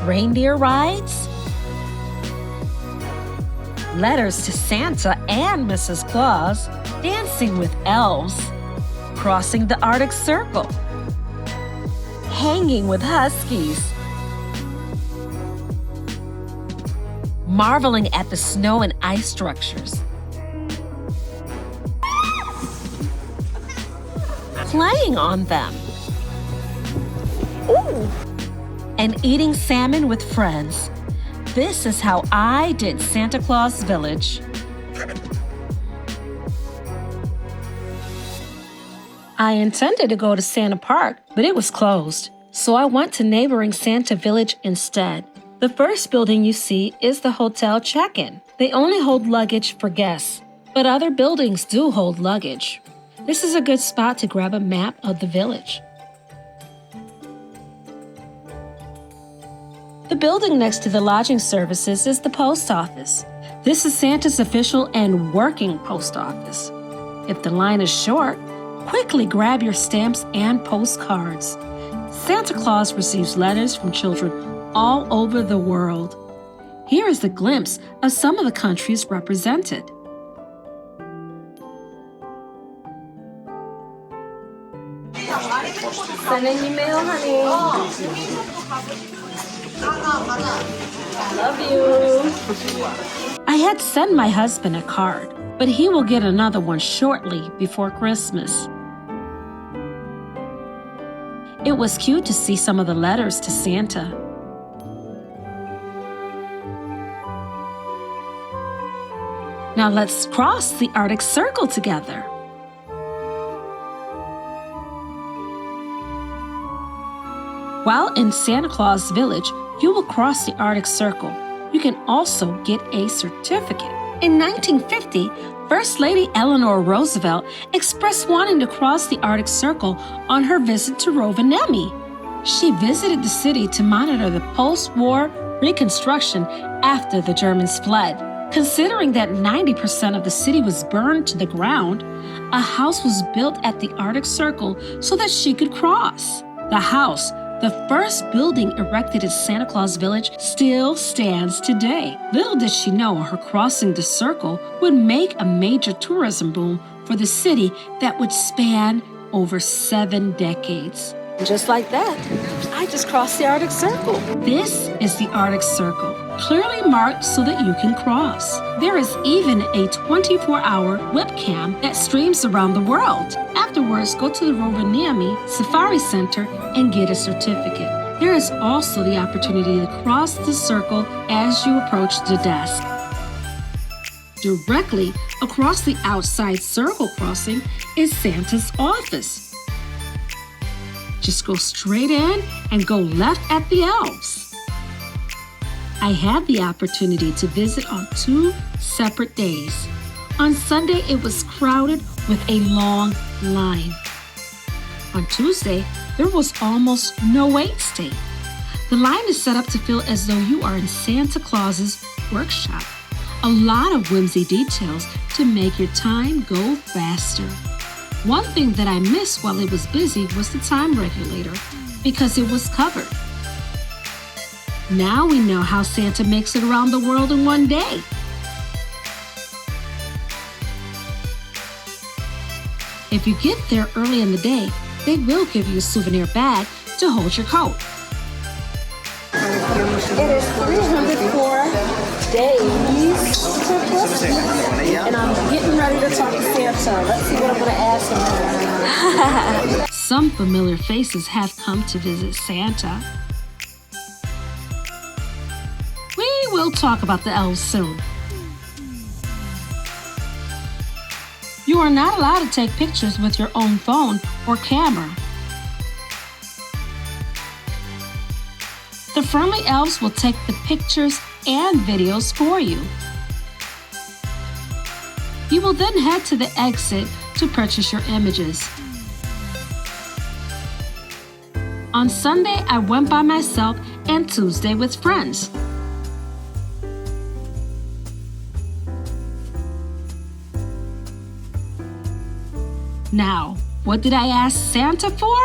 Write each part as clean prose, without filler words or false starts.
reindeer rides, letters to Santa and Mrs. Claus, dancing with elves, crossing the Arctic Circle, hanging with Huskies, marveling at the snow and ice structures, playing on them, and eating salmon with friends. This is how I did Santa Claus Village. I intended to go to Santa Park, but it was closed, so I went to neighboring Santa Village instead. The first building you see is the hotel check-in. They only hold luggage for guests, but other buildings do hold luggage. This is a good spot to grab a map of the village. The building next to the lodging services is the post office. This is Santa's official and working post office. If the line is short, quickly grab your stamps and postcards. Santa Claus receives letters from children all over the world. Here is a glimpse of some of the countries represented. Sending you mail, honey. Love you. I had sent my husband a card, but he will get another one shortly before Christmas. It was cute to see some of the letters to Santa. Now let's cross the Arctic Circle together. While in Santa Claus Village, you will cross the Arctic Circle. You can also get a certificate. In 1950, First Lady Eleanor Roosevelt expressed wanting to cross the Arctic Circle on her visit to Rovaniemi. She visited the city to monitor the post-war reconstruction after the Germans fled. Considering that 90% of the city was burned to the ground, a house was built at the Arctic Circle so that she could cross. The house, the first building erected at Santa Claus Village, still stands today. Little did she know her crossing the circle would make a major tourism boom for the city that would span over 7 decades. Just like that, I just crossed the Arctic Circle. This is the Arctic Circle, clearly marked so that you can cross. There is even a 24-hour webcam that streams around the world. Afterwards, go to the Rovaniemi Safari Center and get a certificate. There is also the opportunity to cross the circle as you approach the desk. Directly across the outside circle crossing is Santa's office. Just go straight in and go left at the Elves. I had the opportunity to visit on 2 separate days. On Sunday, it was crowded with a long line. On Tuesday, there was almost no wait stay. The line is set up to feel as though you are in Santa Claus's workshop. A lot of whimsy details to make your time go faster. One thing that I missed while it was busy was the time regulator, because it was covered. Now we know how Santa makes it around the world in one day. If you get there early in the day, they will give you a souvenir bag to hold your coat. It is 304 days to Christmas, and I'm getting ready to talk to Santa. Let's see what I'm going to ask him. Some familiar faces have come to visit Santa. We will talk about the elves soon. You are not allowed to take pictures with your own phone or camera. The friendly elves will take the pictures and videos for you. You will then head to the exit to purchase your images. On Sunday, I went by myself and Tuesday with friends. Now, what did I ask Santa for?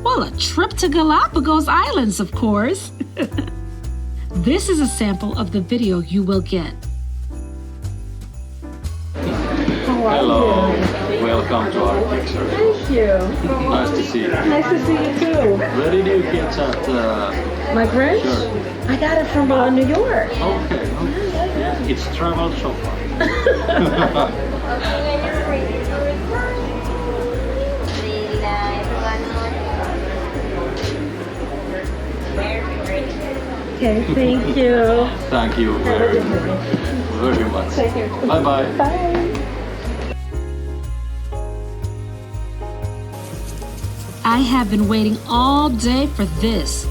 Well, a trip to Galapagos Islands, of course. This is a sample of the video you will get. Hello, welcome to our picture. Thank you. Nice to see you. Nice to see you too. Where did you get that? My Grinch? Sure. I got it from New York. Okay. Yeah, it's traveled so far. Okay, thank you. Thank you very much. Take care. Bye-bye. Bye. I have been waiting all day for this.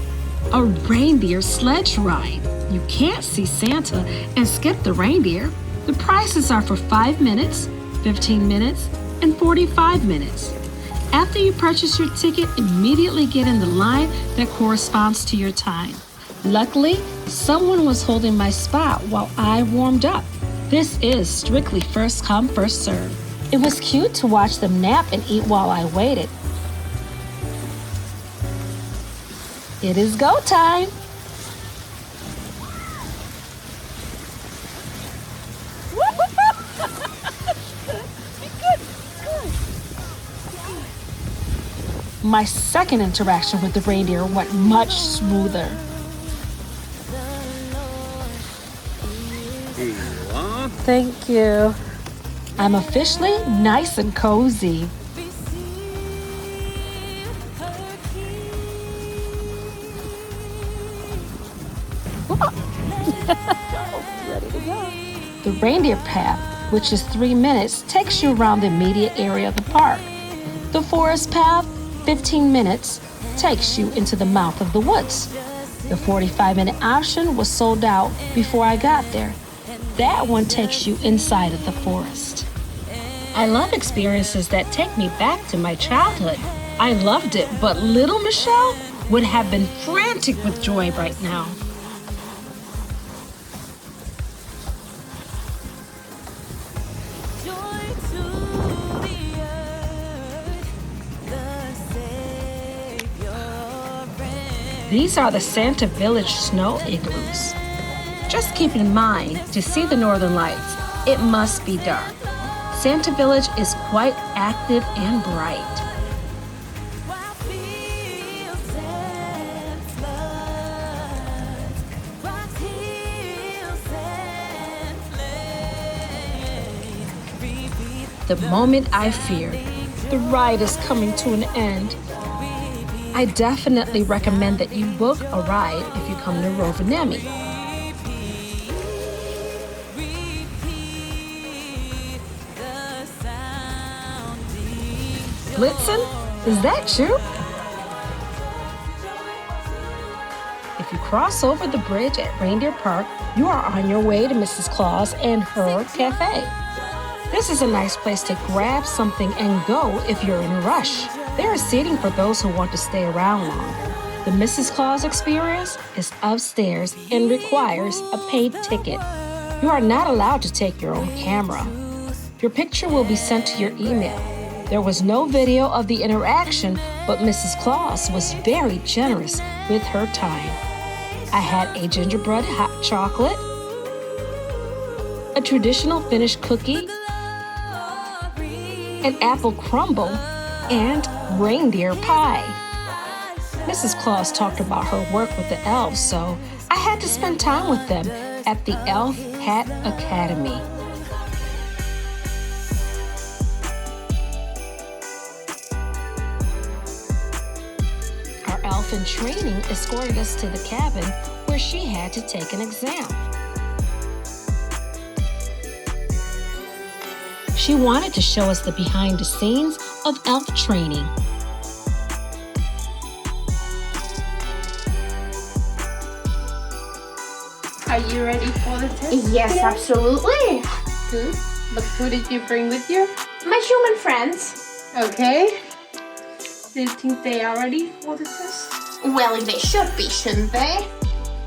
A reindeer sledge ride. You can't see Santa and skip the reindeer. The prices are for 5 minutes, 15 minutes, and 45 minutes. After you purchase your ticket, immediately get in the line that corresponds to your time. Luckily, someone was holding my spot while I warmed up. This is strictly first come, first serve. It was cute to watch them nap and eat while I waited. It is go time. My second interaction with the reindeer went much smoother. Thank you. I'm officially nice and cozy. Ready to go. The reindeer path, which is 3 minutes, takes you around the immediate area of the park. The forest path, 15 minutes, takes you into the mouth of the woods. The 45-minute option was sold out before I got there. That one takes you inside of the forest. I love experiences that take me back to my childhood. I loved it, but little Michelle would have been frantic with joy right now. These are the Santa Village snow igloos. Just keep in mind, to see the northern lights, it must be dark. Santa Village is quite active and bright. The moment I feared, the ride is coming to an end. I definitely recommend that you book a ride if you come to Rovaniemi. Blitzen, is that you? If you cross over the bridge at Reindeer Park, you are on your way to Mrs. Claus and her cafe. This is a nice place to grab something and go if you're in a rush. There is seating for those who want to stay around longer. The Mrs. Claus experience is upstairs and requires a paid ticket. You are not allowed to take your own camera. Your picture will be sent to your email. There was no video of the interaction, but Mrs. Claus was very generous with her time. I had a gingerbread hot chocolate, a traditional Finnish cookie, an apple crumble, and reindeer pie. Mrs. Claus talked about her work with the elves, so I had to spend time with them at the Elf Hat Academy. Our elf in training escorted us to the cabin where she had to take an exam. She wanted to show us the behind the scenes of elf training. Are you ready for the test? Yes, absolutely. Good. But who did you bring with you? My human friends. Okay. Do you think they are ready for the test? Well, they should be, shouldn't they?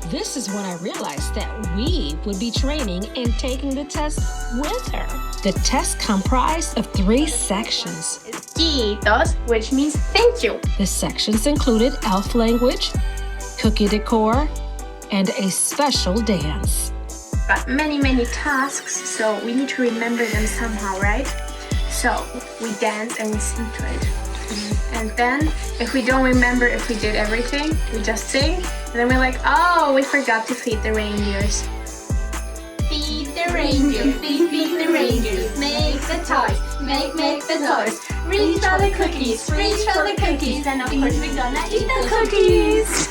This is when I realized that we would be training and taking the test with her. The test comprised of 3 sections. Kiitos, which means thank you. The sections included elf language, cookie decor, and a special dance. Got many tasks, so we need to remember them somehow, right? So we dance and we sing to it. And then if we don't remember if we did everything, we just sing. And then we're like, oh, we forgot to feed the reindeers. Feed the reindeers, feed the reindeers. Make the toys, make the toys. Reach for the cookies, reach for the cookies. And of course we're gonna eat the cookies.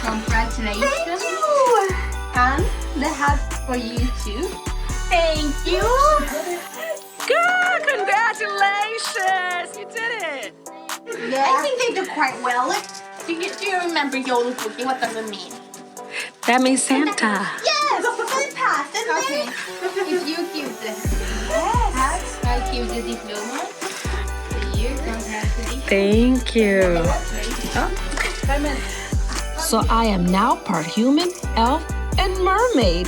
Congratulations. Thank you. And the hat for you too. Thank you. Good! Congratulations! You did it! Yeah. I think they did quite well. Like, do you remember Yodel cookie? What does it mean? That means Santa. Yes! Fantastic! Okay. If you give the hat, I give the diploma. So you congratulations. Thank you. So I am now part human, elf, and mermaid.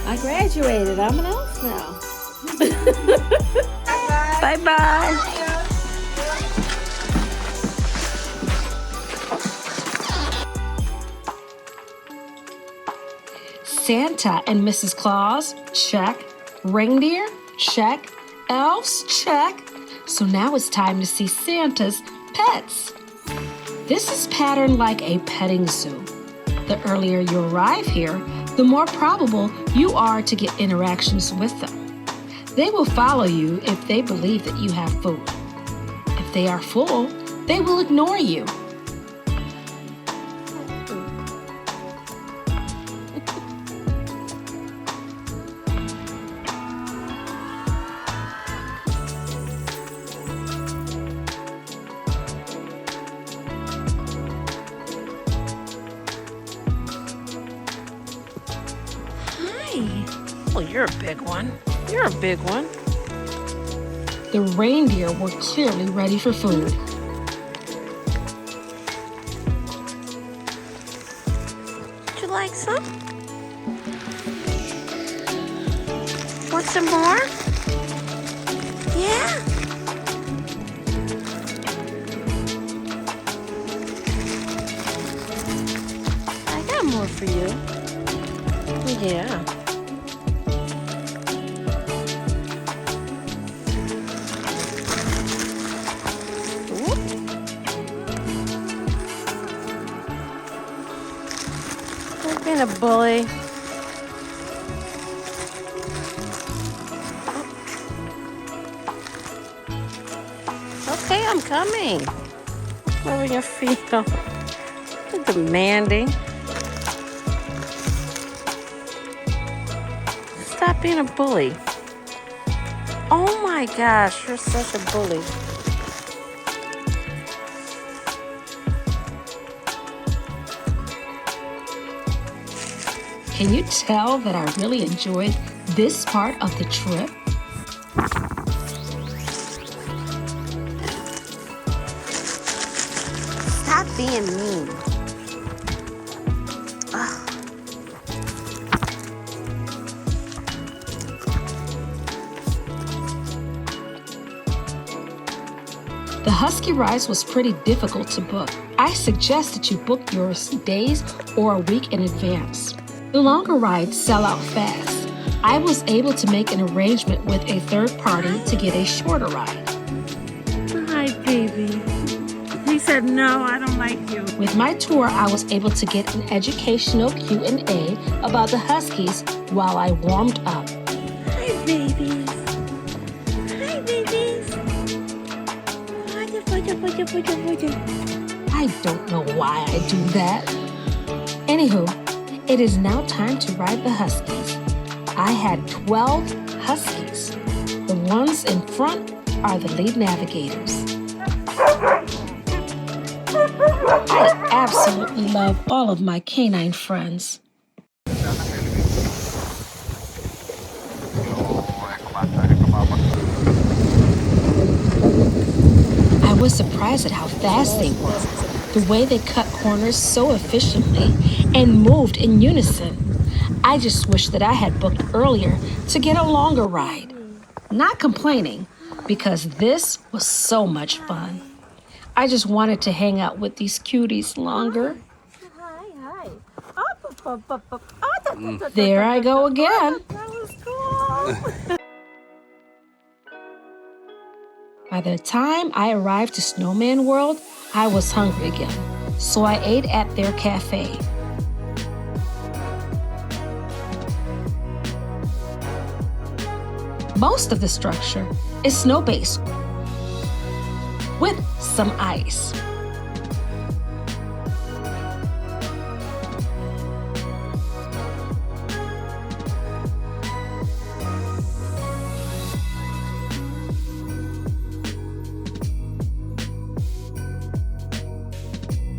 I graduated. I'm an elf now. Bye-bye. Santa and Mrs. Claus, check. Reindeer, check. Elves, check. So now it's time to see Santa's pets. This is patterned like a petting zoo. The earlier you arrive here, the more probable you are to get interactions with them. They will follow you if they believe that you have food. If they are full, they will ignore you. Oh, you're a big one. You're a big one. The reindeer were clearly ready for food. Would you like some? Want some more? Yeah. I got more for you. Yeah. Being a bully. Okay, I'm coming. Moving your feet on. You're demanding. Stop being a bully. Oh my gosh, you're such a bully. Can you tell that I really enjoyed this part of the trip? Stop being mean. Ugh. The Husky rides was pretty difficult to book. I suggest that you book yours days or a week in advance. The longer rides sell out fast. I was able to make an arrangement with a third party to get a shorter ride. Hi, baby. He said, no, I don't like you. With my tour, I was able to get an educational Q&A about the Huskies while I warmed up. Hi, babies. Hi, babies. I don't know why I do that. Anywho, it is now time to ride the Huskies. I had 12 Huskies. The ones in front are the lead navigators. I absolutely love all of my canine friends. I was surprised at how fast they were, the way they cut corners so efficiently and moved in unison. I just wish that I had booked earlier to get a longer ride. Not complaining, because this was so much fun. I just wanted to hang out with these cuties longer. There I go again. That was cool. By the time I arrived to Snowman World, I was hungry again, so I ate at their cafe. Most of the structure is snow-based with some ice.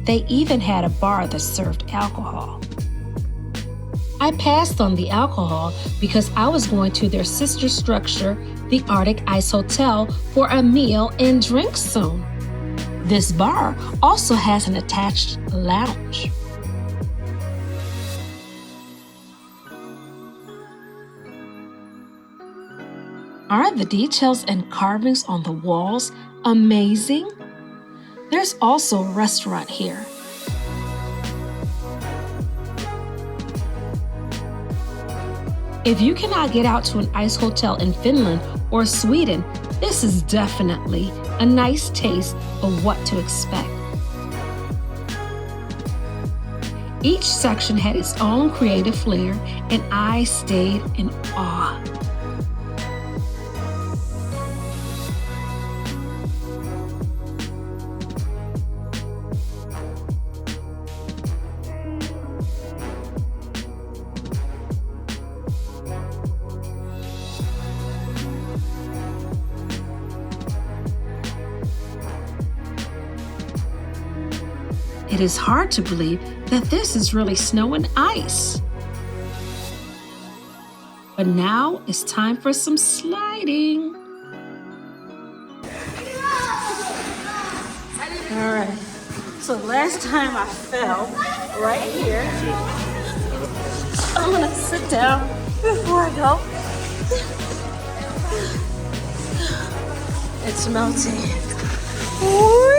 They even had a bar that served alcohol. I passed on the alcohol because I was going to their sister structure, the Arctic Ice Hotel, for a meal and drinks soon. This bar also has an attached lounge. Aren't the details and carvings on the walls amazing? There's also a restaurant here. If you cannot get out to an ice hotel in Finland or Sweden, this is definitely a nice taste of what to expect. Each section had its own creative flair, and I stayed in awe. It is hard to believe that this is really snow and ice. But now it's time for some sliding. All right. So last time I fell right here. I'm gonna sit down before I go. It's melting. Whee!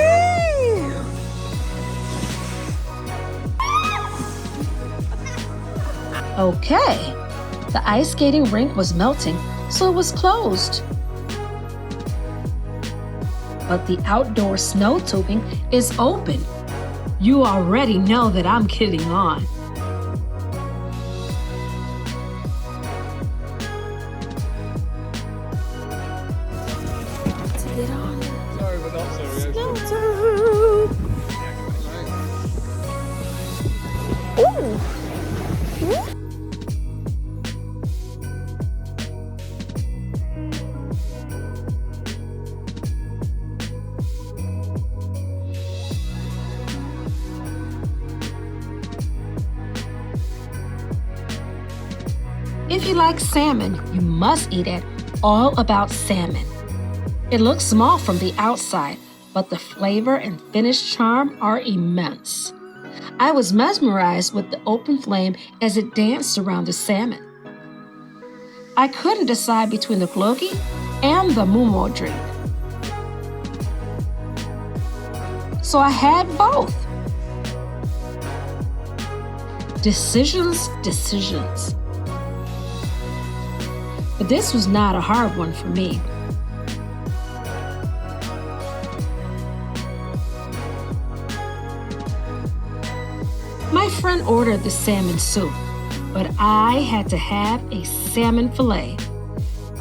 Okay, the ice skating rink was melting, so it was closed. But the outdoor snow tubing is open. You already know that I'm kidding on. To get on. Sorry, but not sorry. Snow tube. Ooh. If you like salmon, you must eat at All About Salmon. It looks small from the outside, but the flavor and finish charm are immense. I was mesmerized with the open flame as it danced around the salmon. I couldn't decide between the glöggi and the mumo drink, so I had both. Decisions. But this was not a hard one for me. My friend ordered the salmon soup, but I had to have a salmon fillet.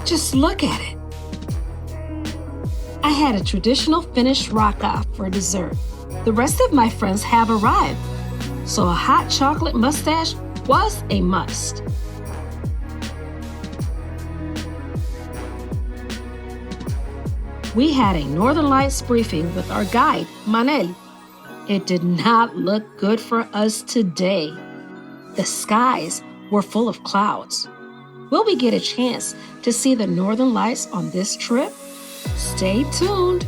Just look at it. I had a traditional Finnish rock-off for dessert. The rest of my friends have arrived, so a hot chocolate mustache was a must. We had a Northern Lights briefing with our guide, Manel. It did not look good for us today. The skies were full of clouds. Will we get a chance to see the Northern Lights on this trip? Stay tuned.